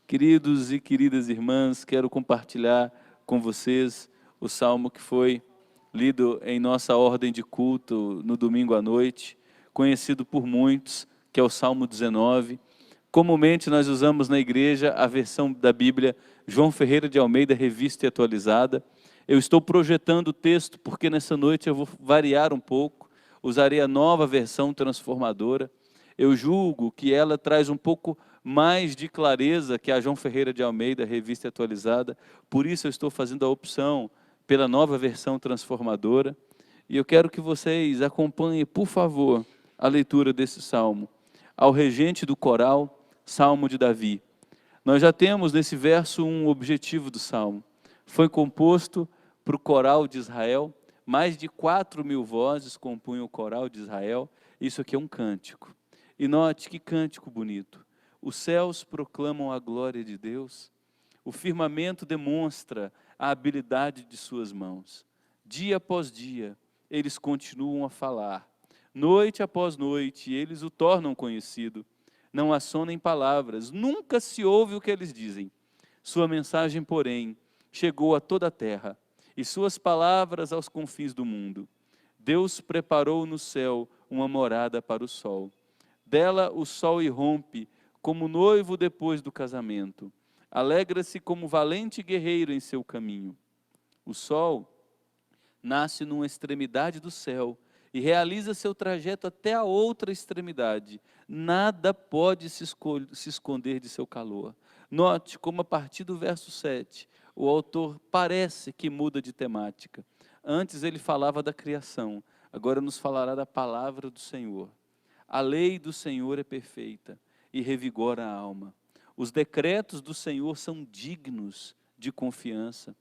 Queridos e queridas irmãs, quero compartilhar com vocês o salmo que foi lido em nossa ordem de culto no domingo à noite, conhecido por muitos, que é o Salmo 19. Comumente nós usamos na igreja a versão da Bíblia João Ferreira de Almeida, revista e atualizada. Eu estou projetando o texto porque nessa noite eu vou variar um pouco, usarei a nova versão transformadora. Eu julgo que ela traz um pouco mais de clareza que a João Ferreira de Almeida, revista e atualizada. Por isso eu estou fazendo a opção pela nova versão transformadora. E eu quero que vocês acompanhem, por favor, a leitura desse salmo. Ao regente do coral, Salmo de Davi. Nós já temos nesse verso um objetivo do salmo. Foi composto para o coral de Israel, mais de 4.000 vozes compunham o coral de Israel. Isso aqui é um cântico. E note que cântico bonito. Os céus proclamam a glória de Deus, o firmamento demonstra a habilidade de suas mãos. Dia após dia, eles continuam a falar. Noite após noite, eles o tornam conhecido. Não há som nem palavras, nunca se ouve o que eles dizem. Sua mensagem, porém, chegou a toda a terra, e suas palavras aos confins do mundo. Deus preparou no céu uma morada para o sol. Dela o sol irrompe, como noivo depois do casamento. Alegra-se como valente guerreiro em seu caminho. O sol nasce numa extremidade do céu e realiza seu trajeto até a outra extremidade. Nada pode se esconder de seu calor. Note como a partir do verso 7, o autor parece que muda de temática. Antes ele falava da criação, agora nos falará da palavra do Senhor. A lei do Senhor é perfeita e revigora a alma. Os decretos do Senhor são dignos de confiança.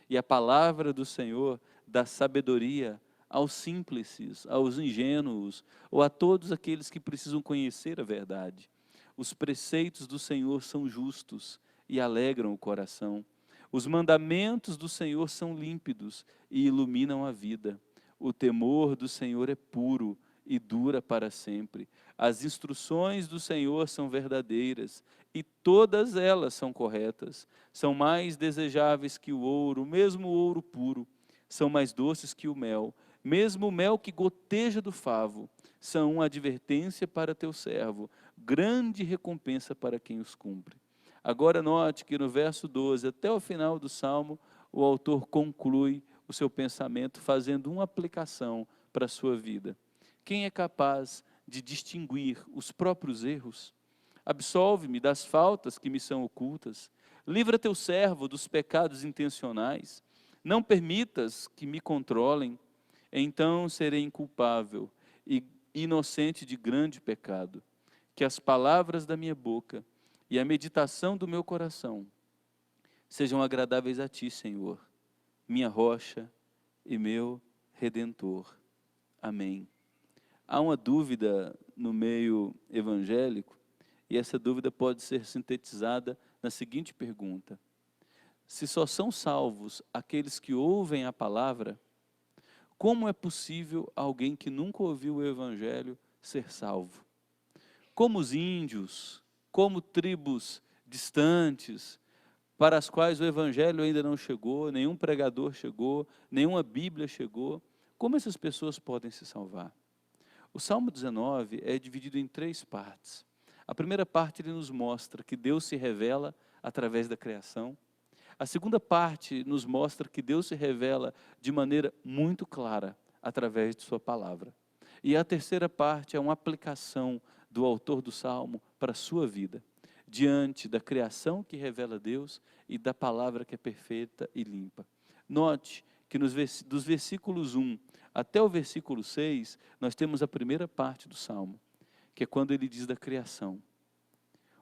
E a palavra do Senhor dá sabedoria aos simples, aos ingênuos, ou a todos aqueles que precisam conhecer a verdade. Os preceitos do Senhor são justos e alegram o coração. Os mandamentos do Senhor são límpidos e iluminam a vida. O temor do Senhor é puro e dura para sempre. As instruções do Senhor são verdadeiras e todas elas são corretas. São mais desejáveis que o ouro, mesmo o ouro puro. São mais doces que o mel, mesmo o mel que goteja do favo. São uma advertência para teu servo, grande recompensa para quem os cumpre. Agora note que no verso 12 até o final do Salmo, o autor conclui o seu pensamento fazendo uma aplicação para a sua vida. Quem é capaz de distinguir os próprios erros? Absolve-me das faltas que me são ocultas. Livra teu servo dos pecados intencionais. Não permitas que me controlem. Então serei inculpável e inocente de grande pecado. Que as palavras da minha boca e a meditação do meu coração sejam agradáveis a ti, Senhor, minha rocha e meu Redentor. Amém. Há uma dúvida no meio evangélico, e essa dúvida pode ser sintetizada na seguinte pergunta: se só são salvos aqueles que ouvem a palavra, como é possível alguém que nunca ouviu o evangelho ser salvo? Como os índios, como tribos distantes, para as quais o evangelho ainda não chegou, nenhum pregador chegou, nenhuma Bíblia chegou, como essas pessoas podem se salvar? O Salmo 19 é dividido em 3 partes. A primeira parte ele nos mostra que Deus se revela através da criação. A segunda parte nos mostra que Deus se revela de maneira muito clara através de sua palavra. E a terceira parte é uma aplicação do autor do Salmo para a sua vida, diante da criação que revela Deus e da palavra que é perfeita e limpa. Note que dos versículos 1 até o versículo 6, nós temos a primeira parte do Salmo, que é quando ele diz da criação.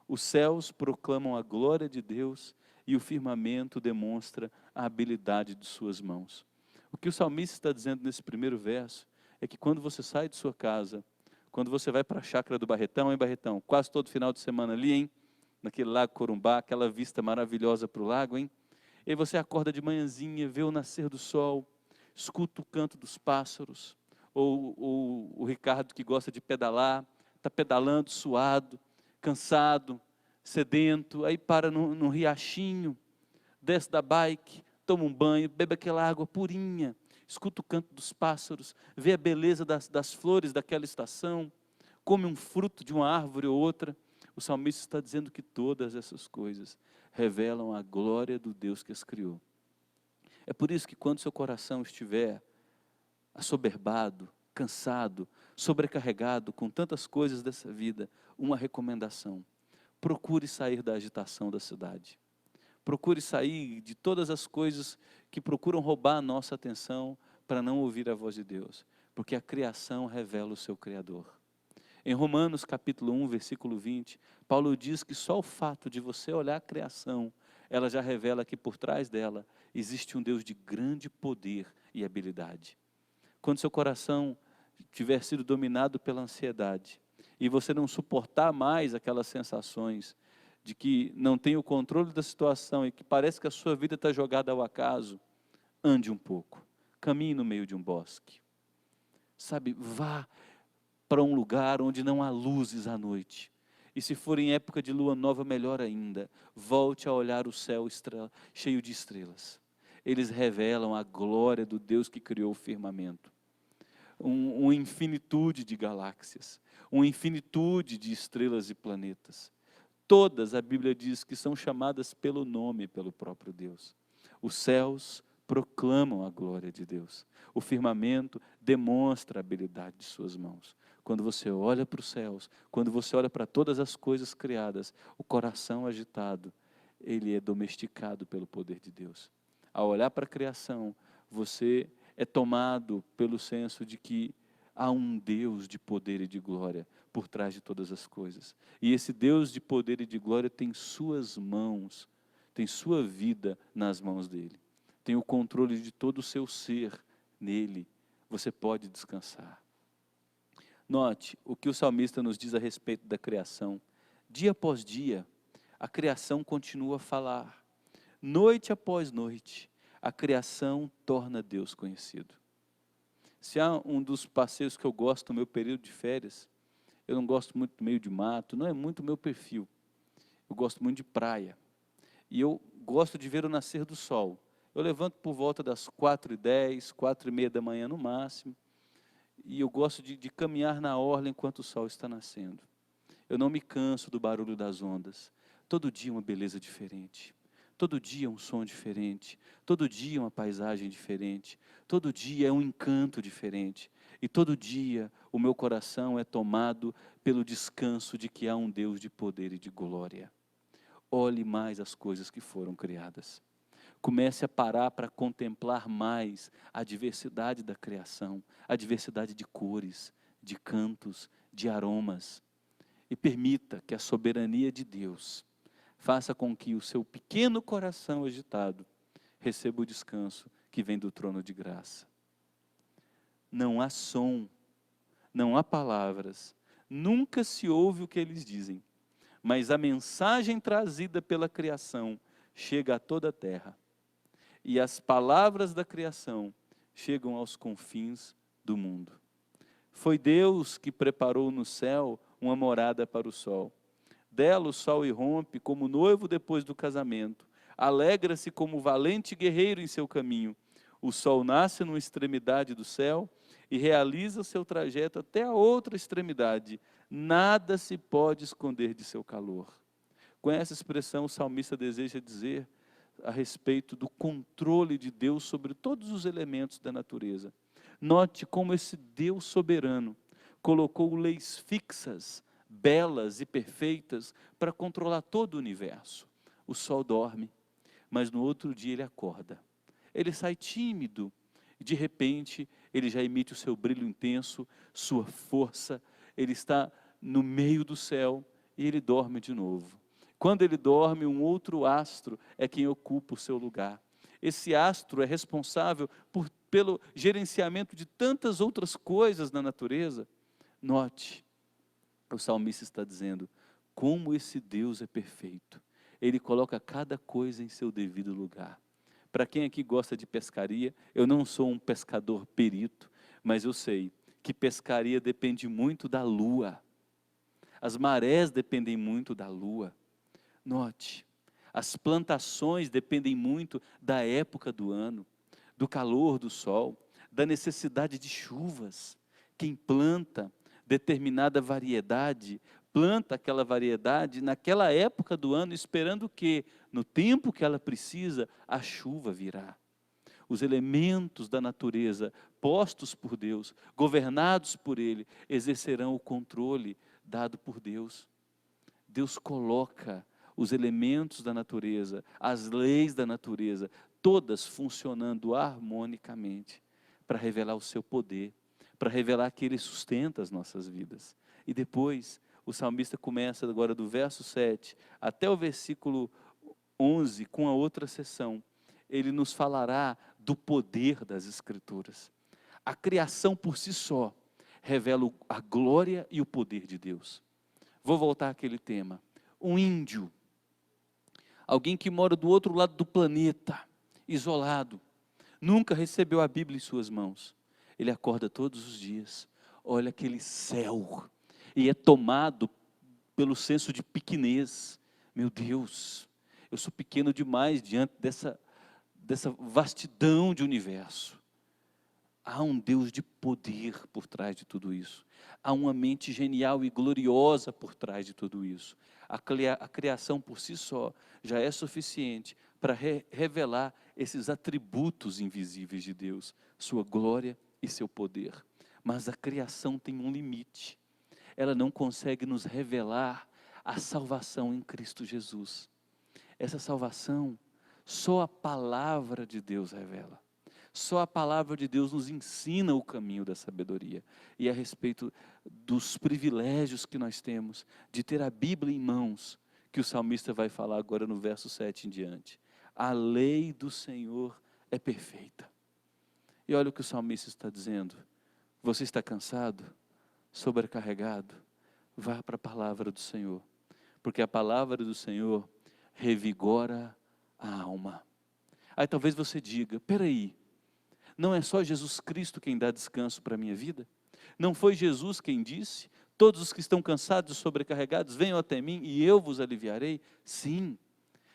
Os céus proclamam a glória de Deus e o firmamento demonstra a habilidade de suas mãos. O que o salmista está dizendo nesse primeiro verso é que quando você sai de sua casa, quando você vai para a chácara do Barretão, hein, Barretão? Quase todo final de semana ali, hein? Naquele lago Corumbá, aquela vista maravilhosa para o lago, hein? E aí você acorda de manhãzinha, vê o nascer do sol, escuta o canto dos pássaros, ou o Ricardo que gosta de pedalar, está pedalando, suado, cansado, sedento, aí para num riachinho, desce da bike, toma um banho, bebe aquela água purinha, escuta o canto dos pássaros, vê a beleza das flores daquela estação, come um fruto de uma árvore ou outra. O salmista está dizendo que todas essas coisas revelam a glória do Deus que as criou. É por isso que quando seu coração estiver assoberbado, cansado, sobrecarregado com tantas coisas dessa vida, uma recomendação: procure sair da agitação da cidade. Procure sair de todas as coisas que procuram roubar a nossa atenção para não ouvir a voz de Deus, porque a criação revela o seu Criador. Em Romanos capítulo 1, versículo 20, Paulo diz que só o fato de você olhar a criação, ela já revela que por trás dela existe um Deus de grande poder e habilidade. Quando seu coração tiver sido dominado pela ansiedade, e você não suportar mais aquelas sensações de que não tem o controle da situação e que parece que a sua vida está jogada ao acaso, ande um pouco, caminhe no meio de um bosque. Sabe, vá para um lugar onde não há luzes à noite. E se for em época de lua nova, melhor ainda, volte a olhar o céu cheio de estrelas. Eles revelam a glória do Deus que criou o firmamento. Uma infinitude de galáxias, uma infinitude de estrelas e planetas. Todas, a Bíblia diz, que são chamadas pelo nome, pelo próprio Deus. Os céus proclamam a glória de Deus. O firmamento demonstra a habilidade de suas mãos. Quando você olha para os céus, quando você olha para todas as coisas criadas, o coração agitado, ele é domesticado pelo poder de Deus. Ao olhar para a criação, você é tomado pelo senso de que há um Deus de poder e de glória por trás de todas as coisas. E esse Deus de poder e de glória tem suas mãos, tem sua vida nas mãos dele. Tem o controle de todo o seu ser nele. Você pode descansar. Note o que o salmista nos diz a respeito da criação. Dia após dia, a criação continua a falar. Noite após noite, a criação torna Deus conhecido. Se há um dos passeios que eu gosto no meu período de férias, eu não gosto muito do meio de mato, não é muito o meu perfil. Eu gosto muito de praia. E eu gosto de ver o nascer do sol. Eu levanto por volta das 4h10, 4h30 da manhã no máximo, e eu gosto de caminhar na orla enquanto o sol está nascendo. Eu não me canso do barulho das ondas. Todo dia uma beleza diferente. Todo dia um som diferente. Todo dia uma paisagem diferente. Todo dia é um encanto diferente. E todo dia o meu coração é tomado pelo descanso de que há um Deus de poder e de glória. Olhe mais as coisas que foram criadas. Comece a parar para contemplar mais a diversidade da criação, a diversidade de cores, de cantos, de aromas. E permita que a soberania de Deus faça com que o seu pequeno coração agitado receba o descanso que vem do trono de graça. Não há som, não há palavras, nunca se ouve o que eles dizem, mas a mensagem trazida pela criação chega a toda a terra. E as palavras da criação chegam aos confins do mundo. Foi Deus que preparou no céu uma morada para o sol. Dela o sol irrompe como noivo depois do casamento. Alegra-se como valente guerreiro em seu caminho. O sol nasce numa extremidade do céu e realiza o seu trajeto até a outra extremidade. Nada se pode esconder de seu calor. Com essa expressão, o salmista deseja dizer a respeito do controle de Deus sobre todos os elementos da natureza. Note como esse Deus soberano colocou leis fixas, belas e perfeitas para controlar todo o universo. O sol dorme, mas no outro dia ele acorda. Ele sai tímido, e de repente ele já emite o seu brilho intenso, sua força, ele está no meio do céu e ele dorme de novo. Quando ele dorme, um outro astro é quem ocupa o seu lugar. Esse astro é responsável pelo gerenciamento de tantas outras coisas na natureza. Note, o salmista está dizendo, como esse Deus é perfeito. Ele coloca cada coisa em seu devido lugar. Para quem aqui gosta de pescaria, eu não sou um pescador perito, mas eu sei que pescaria depende muito da lua. As marés dependem muito da lua. Note, as plantações dependem muito da época do ano, do calor do sol, da necessidade de chuvas. Quem planta determinada variedade, planta aquela variedade naquela época do ano, esperando que, no tempo que ela precisa, a chuva virá. Os elementos da natureza, postos por Deus, governados por Ele, exercerão o controle dado por Deus. Deus coloca os elementos da natureza, as leis da natureza, todas funcionando harmonicamente, para revelar o seu poder, para revelar que Ele sustenta as nossas vidas. E depois, o salmista começa agora do verso 7 até o versículo 11, com a outra seção. Ele nos falará do poder das Escrituras. A criação por si só revela a glória e o poder de Deus. Vou voltar àquele tema. Um índio, alguém que mora do outro lado do planeta, isolado, nunca recebeu a Bíblia em suas mãos. Ele acorda todos os dias, olha aquele céu, e é tomado pelo senso de pequenez. Meu Deus, eu sou pequeno demais diante dessa vastidão de universo. Há um Deus de poder por trás de tudo isso. Há uma mente genial e gloriosa por trás de tudo isso. A criação por si só já é suficiente para revelar esses atributos invisíveis de Deus, sua glória e seu poder. Mas a criação tem um limite. Ela não consegue nos revelar a salvação em Cristo Jesus. Essa salvação, só a palavra de Deus revela. Só a palavra de Deus nos ensina o caminho da sabedoria. E a respeito dos privilégios que nós temos de ter a Bíblia em mãos, que o salmista vai falar agora no verso 7 em diante. A lei do Senhor é perfeita. E olha o que o salmista está dizendo. Você está cansado? Sobrecarregado? Vá para a palavra do Senhor. Porque a palavra do Senhor revigora a alma. Aí talvez você diga, peraí, não é só Jesus Cristo quem dá descanso para a minha vida? Não foi Jesus quem disse, todos os que estão cansados e sobrecarregados, venham até mim e eu vos aliviarei? Sim,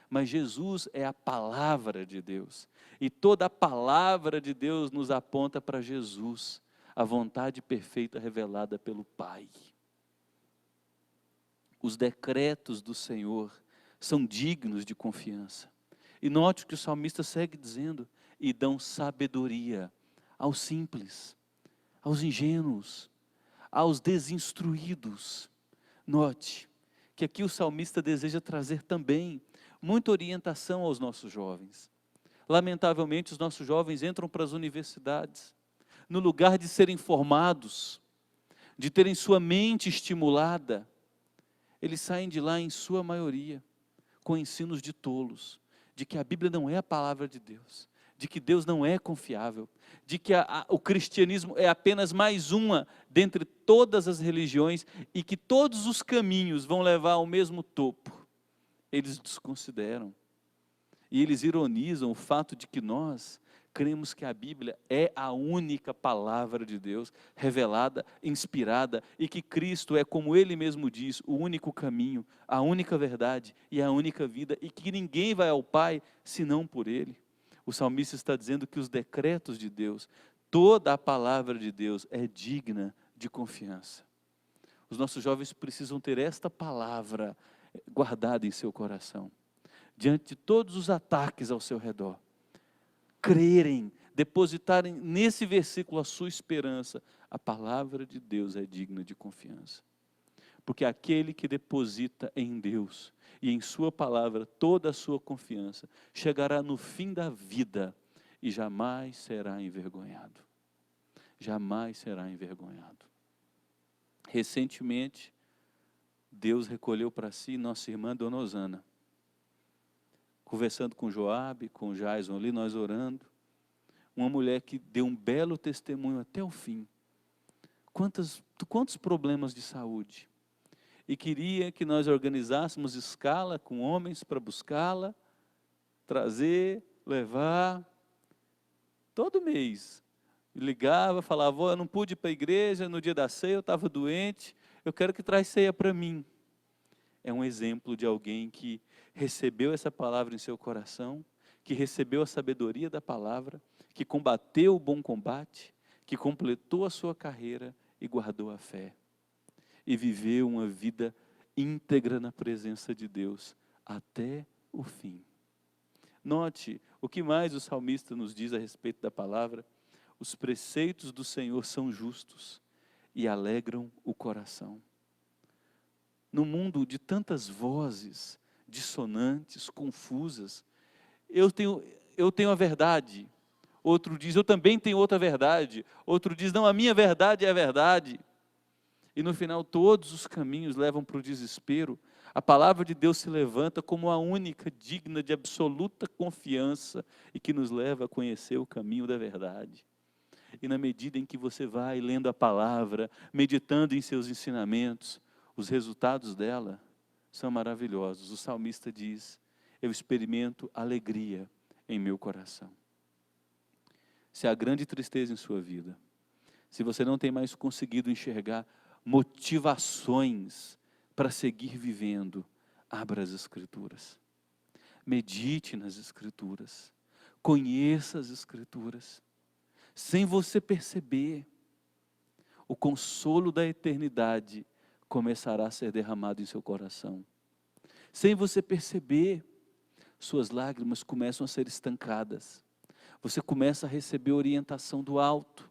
mas Jesus é a palavra de Deus, e toda a palavra de Deus nos aponta para Jesus, a vontade perfeita revelada pelo Pai. Os decretos do Senhor são dignos de confiança. E note que o salmista segue dizendo, e dão sabedoria aos simples, aos ingênuos, aos desinstruídos. Note que aqui o salmista deseja trazer também muita orientação aos nossos jovens. Lamentavelmente, os nossos jovens entram para as universidades, no lugar de serem formados, de terem sua mente estimulada, eles saem de lá em sua maioria, com ensinos de tolos, de que a Bíblia não é a palavra de Deus, de que Deus não é confiável, de que o cristianismo é apenas mais uma dentre todas as religiões e que todos os caminhos vão levar ao mesmo topo. Eles desconsideram e eles ironizam o fato de que nós cremos que a Bíblia é a única palavra de Deus, revelada, inspirada, e que Cristo é, como Ele mesmo diz, o único caminho, a única verdade e a única vida, e que ninguém vai ao Pai senão por Ele. O salmista está dizendo que os decretos de Deus, toda a palavra de Deus é digna de confiança. Os nossos jovens precisam ter esta palavra guardada em seu coração, diante de todos os ataques ao seu redor. Crerem, depositarem nesse versículo a sua esperança. A palavra de Deus é digna de confiança. Porque aquele que deposita em Deus e em sua palavra toda a sua confiança, chegará no fim da vida e jamais será envergonhado. Jamais será envergonhado. Recentemente, Deus recolheu para si nossa irmã Dona Osana. Conversando com Joabe, com Jason ali, nós orando. Uma mulher que deu um belo testemunho até o fim. Quantos problemas de saúde. E queria que nós organizássemos escala com homens para buscá-la, trazer, levar, todo mês. Ligava, falava, eu não pude ir para a igreja, no dia da ceia eu estava doente, eu quero que traz ceia para mim. É um exemplo de alguém que recebeu essa palavra em seu coração, que recebeu a sabedoria da palavra, que combateu o bom combate, que completou a sua carreira e guardou a fé. E viveu uma vida íntegra na presença de Deus até o fim. Note o que mais o salmista nos diz a respeito da palavra: os preceitos do Senhor são justos e alegram o coração. No mundo de tantas vozes dissonantes, confusas, eu tenho a verdade. Outro diz, eu também tenho outra verdade. Outro diz, não, a minha verdade é a verdade. E no final todos os caminhos levam para o desespero. A palavra de Deus se levanta como a única digna de absoluta confiança e que nos leva a conhecer o caminho da verdade. E na medida em que você vai lendo a palavra, meditando em seus ensinamentos, os resultados dela são maravilhosos. O salmista diz, eu experimento alegria em meu coração. Se há grande tristeza em sua vida, se você não tem mais conseguido enxergar motivações para seguir vivendo, abra as Escrituras. Medite nas Escrituras. Conheça as Escrituras. Sem você perceber, o consolo da eternidade começará a ser derramado em seu coração. Sem você perceber, suas lágrimas começam a ser estancadas. Você começa a receber orientação do alto.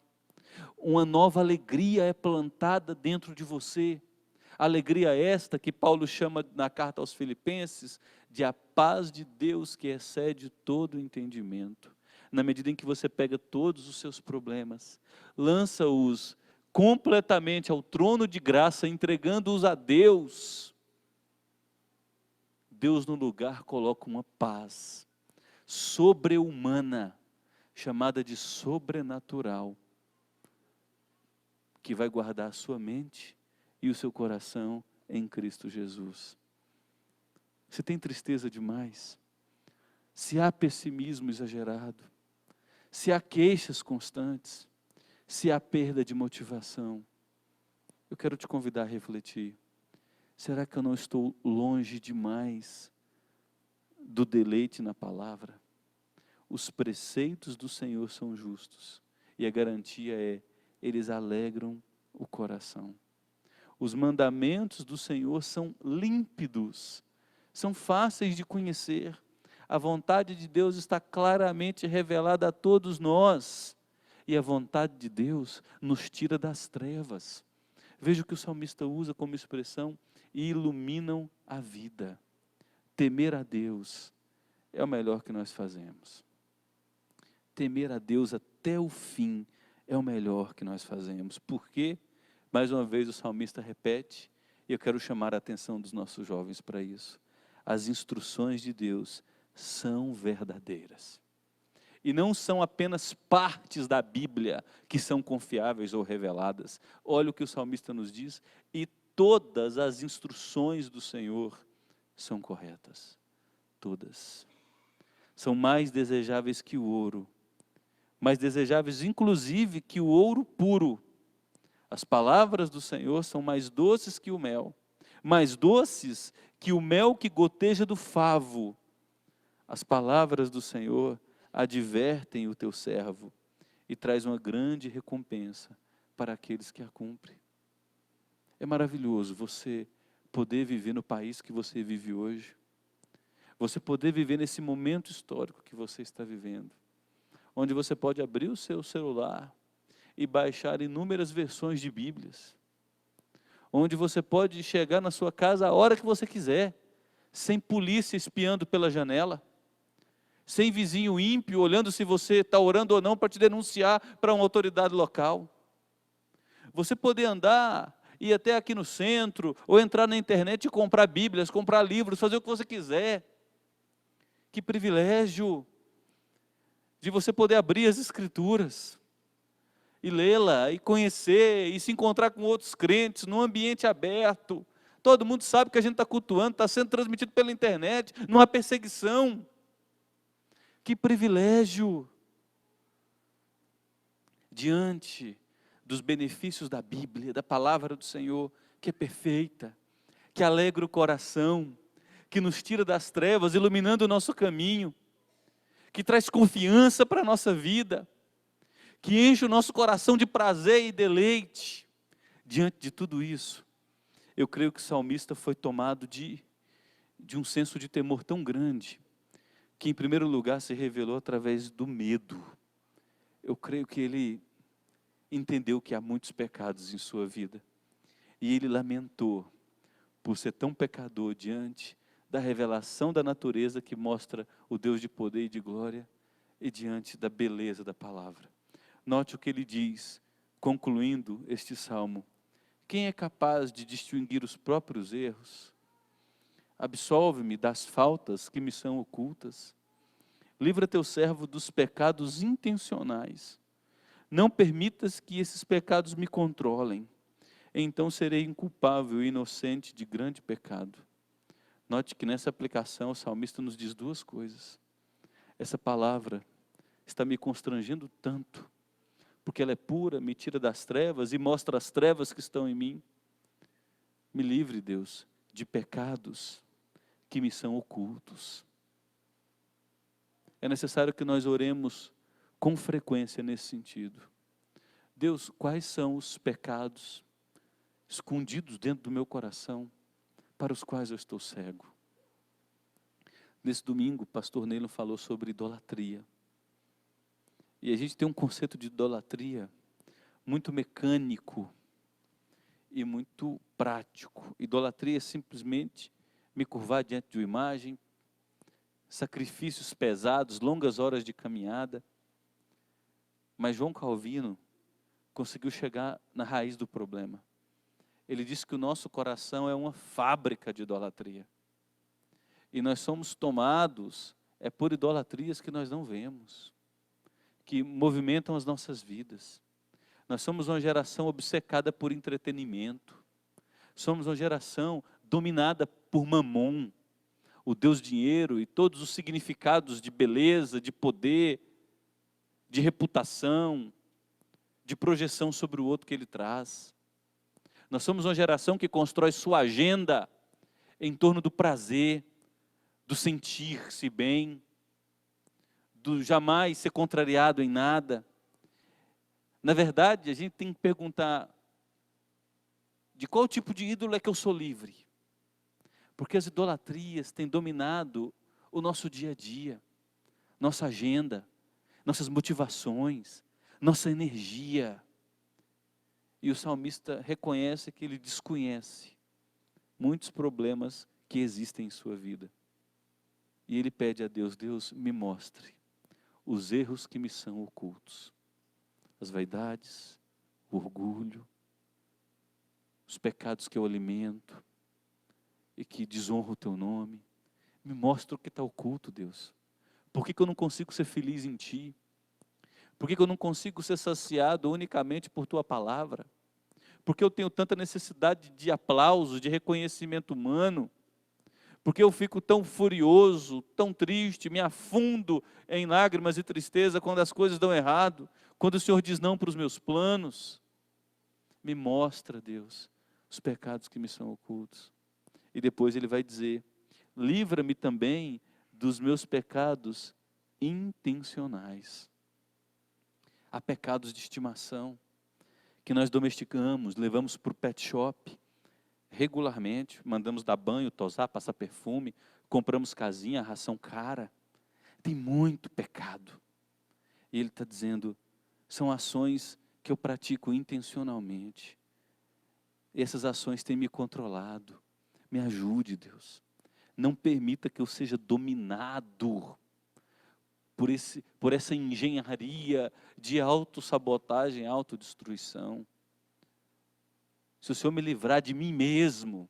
Uma nova alegria é plantada dentro de você. Alegria esta que Paulo chama na carta aos Filipenses de a paz de Deus que excede todo o entendimento. Na medida em que você pega todos os seus problemas, lança-os completamente ao trono de graça, entregando-os a Deus, Deus no lugar coloca uma paz sobre-humana, chamada de sobrenatural, que vai guardar a sua mente e o seu coração em Cristo Jesus. Você tem tristeza demais? Se há pessimismo exagerado, se há queixas constantes, se há perda de motivação, eu quero te convidar a refletir. Será que eu não estou longe demais do deleite na palavra? Os preceitos do Senhor são justos e a garantia é, eles alegram o coração. Os mandamentos do Senhor são límpidos, são fáceis de conhecer. A vontade de Deus está claramente revelada a todos nós. E a vontade de Deus nos tira das trevas. Veja o que o salmista usa como expressão, e iluminam a vida. Temer a Deus é o melhor que nós fazemos. Temer a Deus até o fim é o melhor que nós fazemos. Por quê? Mais uma vez o salmista repete, e eu quero chamar a atenção dos nossos jovens para isso. As instruções de Deus são verdadeiras. E não são apenas partes da Bíblia que são confiáveis ou reveladas. Olha o que o salmista nos diz, e todas as instruções do Senhor são corretas. Todas. São mais desejáveis que o ouro, mais desejáveis inclusive que o ouro puro. As palavras do Senhor são mais doces que o mel, mais doces que o mel que goteja do favo. As palavras do Senhor advertem o teu servo e traz uma grande recompensa para aqueles que a cumprem. É maravilhoso você poder viver no país que você vive hoje, você poder viver nesse momento histórico que você está vivendo, onde você pode abrir o seu celular e baixar inúmeras versões de Bíblias, onde você pode chegar na sua casa a hora que você quiser, sem polícia espiando pela janela, sem vizinho ímpio olhando se você está orando ou não para te denunciar para uma autoridade local. Você poder andar, ir até aqui no centro, ou entrar na internet e comprar Bíblias, comprar livros, fazer o que você quiser. Que privilégio de você poder abrir as Escrituras e lê-la, e conhecer, e se encontrar com outros crentes, num ambiente aberto. Todo mundo sabe que a gente está cultuando, está sendo transmitido pela internet, não há perseguição. Que privilégio! Diante dos benefícios da Bíblia, da palavra do Senhor, que é perfeita, que alegra o coração, que nos tira das trevas, iluminando o nosso caminho, que traz confiança para a nossa vida, que enche o nosso coração de prazer e deleite. Diante de tudo isso, eu creio que o salmista foi tomado de um senso de temor tão grande, que em primeiro lugar se revelou através do medo. Eu creio que ele entendeu que há muitos pecados em sua vida, e ele lamentou por ser tão pecador diante da revelação da natureza que mostra o Deus de poder e de glória, e diante da beleza da palavra. Note o que ele diz, concluindo este salmo: quem é capaz de distinguir os próprios erros? Absolve-me das faltas que me são ocultas. Livra teu servo dos pecados intencionais. Não permitas que esses pecados me controlem. Então serei inculpável e inocente de grande pecado. Note que nessa aplicação o salmista nos diz duas coisas. Essa palavra está me constrangendo tanto, porque ela é pura, me tira das trevas e mostra as trevas que estão em mim. Me livre, Deus, de pecados que me são ocultos. É necessário que nós oremos com frequência nesse sentido. Deus, quais são os pecados escondidos dentro do meu coração, para os quais eu estou cego? Nesse domingo, o pastor Neilon falou sobre idolatria. E a gente tem um conceito de idolatria muito mecânico e muito prático. Idolatria é simplesmente me curvar diante de uma imagem, sacrifícios pesados, longas horas de caminhada. Mas João Calvino conseguiu chegar na raiz do problema. Ele disse que o nosso coração é uma fábrica de idolatria. E nós somos tomados por idolatrias que nós não vemos, que movimentam as nossas vidas. Nós somos uma geração obcecada por entretenimento. Somos uma geração dominada por Mamon, o Deus dinheiro e todos os significados de beleza, de poder, de reputação, de projeção sobre o outro que ele traz. Nós somos uma geração que constrói sua agenda em torno do prazer, do sentir-se bem, do jamais ser contrariado em nada. Na verdade, a gente tem que perguntar: de qual tipo de ídolo é que eu sou livre? Porque as idolatrias têm dominado o nosso dia a dia, nossa agenda, nossas motivações, nossa energia. E o salmista reconhece que ele desconhece muitos problemas que existem em sua vida. E ele pede a Deus: Deus, me mostre os erros que me são ocultos. As vaidades, o orgulho, os pecados que eu alimento e que desonram o teu nome. Me mostra o que está oculto, Deus. Por que eu não consigo ser feliz em Ti? Por que eu não consigo ser saciado unicamente por Tua palavra? Por que eu tenho tanta necessidade de aplauso, de reconhecimento humano? Por que eu fico tão furioso, tão triste, me afundo em lágrimas e tristeza quando as coisas dão errado, quando o Senhor diz não para os meus planos? Me mostra, Deus, os pecados que me são ocultos. E depois ele vai dizer: livra-me também dos meus pecados intencionais. Há pecados de estimação que nós domesticamos, levamos para o pet shop regularmente, mandamos dar banho, tosar, passar perfume, compramos casinha, ração cara. Tem muito pecado. E ele está dizendo: são ações que eu pratico intencionalmente. Essas ações têm me controlado. Me ajude, Deus. Não permita que eu seja dominado por essa engenharia de autossabotagem, autodestruição. Se o Senhor me livrar de mim mesmo,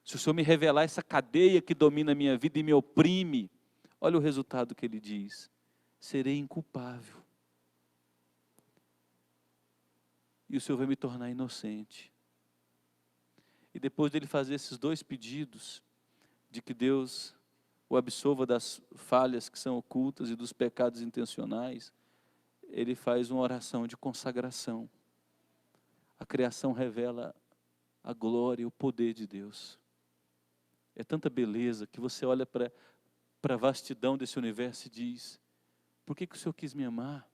se o Senhor me revelar essa cadeia que domina a minha vida e me oprime, olha o resultado que ele diz: serei inculpável. E o Senhor vai me tornar inocente. E depois dele fazer esses dois pedidos, de que Deus o absolva das falhas que são ocultas e dos pecados intencionais, ele faz uma oração de consagração. A criação revela a glória e o poder de Deus. É tanta beleza que você olha para a vastidão desse universo e diz: por que o Senhor quis me amar?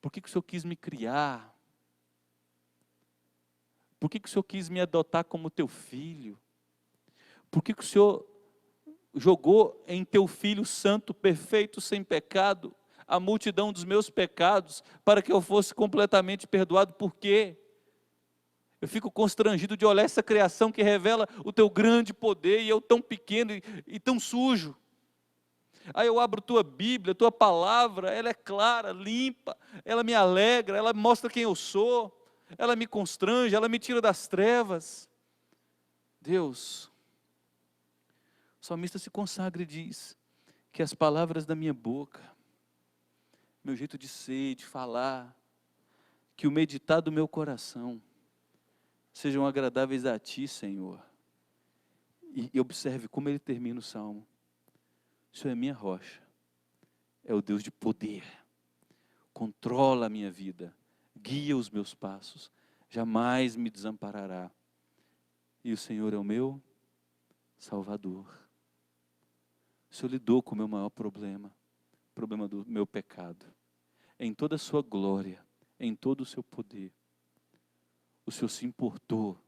Por que o Senhor quis me criar? Por que o Senhor quis me adotar como teu filho? Por que o Senhor jogou em teu Filho Santo, perfeito, sem pecado, a multidão dos meus pecados, para que eu fosse completamente perdoado? Por quê? Eu fico constrangido de olhar essa criação que revela o teu grande poder, e eu tão pequeno e tão sujo. Aí eu abro tua Bíblia, tua palavra, ela é clara, limpa, ela me alegra, ela mostra quem eu sou, ela me constrange, ela me tira das trevas. Deus, o salmista se consagra e diz que as palavras da minha boca, meu jeito de ser, de falar, que o meditar do meu coração sejam agradáveis a Ti, Senhor. E observe como ele termina o salmo: o Senhor é minha rocha, é o Deus de poder, controla a minha vida, guia os meus passos, jamais me desamparará. E o Senhor é o meu Salvador. O Senhor lidou com o meu maior problema, o problema do meu pecado. Em toda a sua glória, em todo o seu poder, o Senhor se importou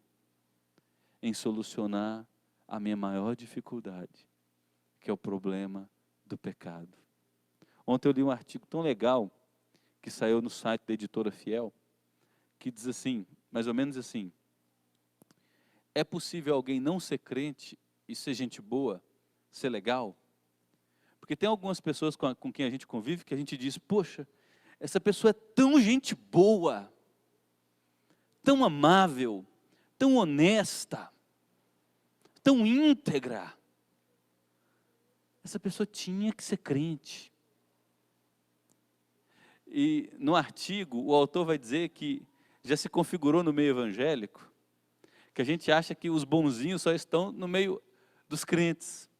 em solucionar a minha maior dificuldade, que é o problema do pecado. Ontem eu li um artigo tão legal, que saiu no site da editora Fiel, que diz assim, mais ou menos assim: é possível alguém não ser crente e ser gente boa, ser legal? Porque tem algumas pessoas com quem a gente convive que a gente diz: poxa, essa pessoa é tão gente boa, tão amável, tão honesta, tão íntegra. Essa pessoa tinha que ser crente. E no artigo, o autor vai dizer que já se configurou no meio evangélico, que a gente acha que os bonzinhos só estão no meio dos crentes.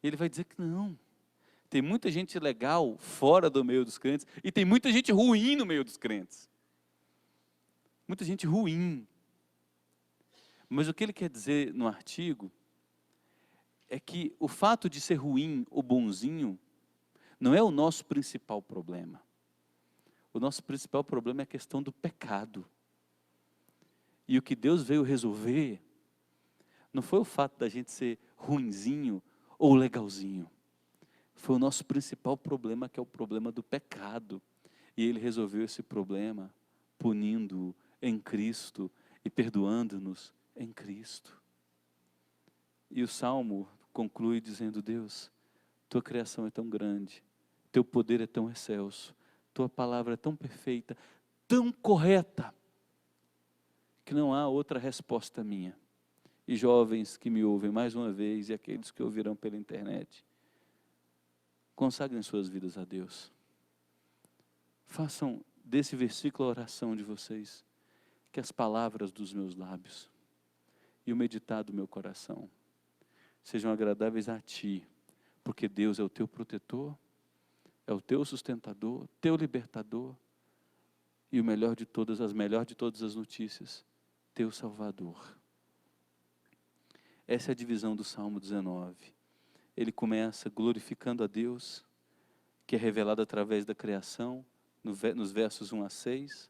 Ele vai dizer que não. Tem muita gente legal fora do meio dos crentes, e tem muita gente ruim no meio dos crentes. Muita gente ruim. Mas o que ele quer dizer no artigo é que o fato de ser ruim ou bonzinho não é o nosso principal problema. O nosso principal problema é a questão do pecado. E o que Deus veio resolver não foi o fato da gente ser ruinzinho ou legalzinho. Foi o nosso principal problema, que é o problema do pecado. E Ele resolveu esse problema punindo-o em Cristo e perdoando-nos em Cristo. E o Salmo conclui dizendo: Deus, Tua criação é tão grande, Teu poder é tão excelso, Tua palavra é tão perfeita, tão correta, que não há outra resposta minha. E jovens que me ouvem mais uma vez, e aqueles que ouvirão pela internet, consagrem suas vidas a Deus. Façam desse versículo a oração de vocês, que as palavras dos meus lábios e o meditar do meu coração sejam agradáveis a Ti, porque Deus é o Teu protetor, é o Teu sustentador, Teu libertador, e o melhor de todas, melhor de todas as notícias, Teu Salvador. Essa é a divisão do Salmo 19. Ele começa glorificando a Deus, que é revelado através da criação, nos versos 1 a 6.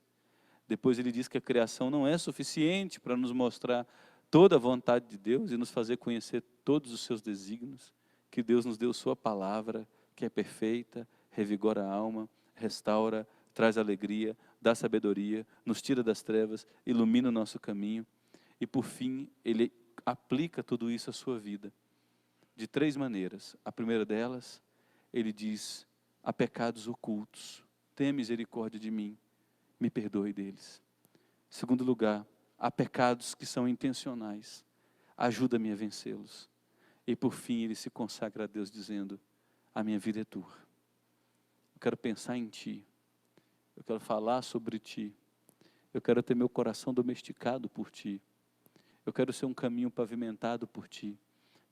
Depois ele diz que a criação não é suficiente para nos mostrar toda a vontade de Deus e nos fazer conhecer todos os seus desígnios, que Deus nos deu sua palavra, que é perfeita, revigora a alma, restaura, traz alegria, dá sabedoria, nos tira das trevas, ilumina o nosso caminho. E por fim, ele aplica tudo isso à sua vida, de 3 maneiras. A primeira delas, ele diz: há pecados ocultos, tenha misericórdia de mim, me perdoe deles. Em segundo lugar, há pecados que são intencionais, ajuda-me a vencê-los. E por fim, ele se consagra a Deus dizendo: a minha vida é tua, eu quero pensar em Ti, eu quero falar sobre Ti, eu quero ter meu coração domesticado por Ti, eu quero ser um caminho pavimentado por Ti,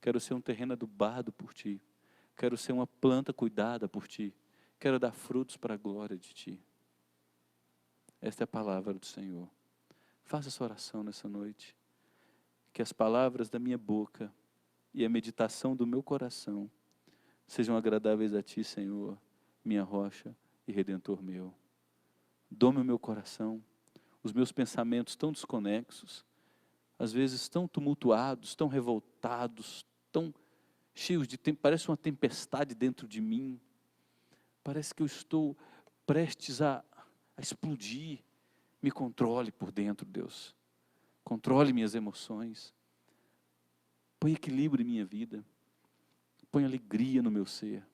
quero ser um terreno adubado por Ti, quero ser uma planta cuidada por Ti, quero dar frutos para a glória de Ti. Esta é a palavra do Senhor. Faça essa oração nessa noite. que as palavras da minha boca e a meditação do meu coração sejam agradáveis a Ti, Senhor, minha rocha e Redentor meu. Dome o meu coração, os meus pensamentos tão desconexos, às vezes tão tumultuados, tão revoltados, tão cheios de tempo, parece uma tempestade dentro de mim, parece que eu estou prestes a explodir. Me controle por dentro, Deus, controle minhas emoções, põe equilíbrio em minha vida, põe alegria no meu ser,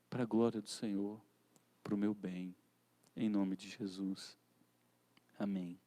para a glória do Senhor, para o meu bem, em nome de Jesus, amém.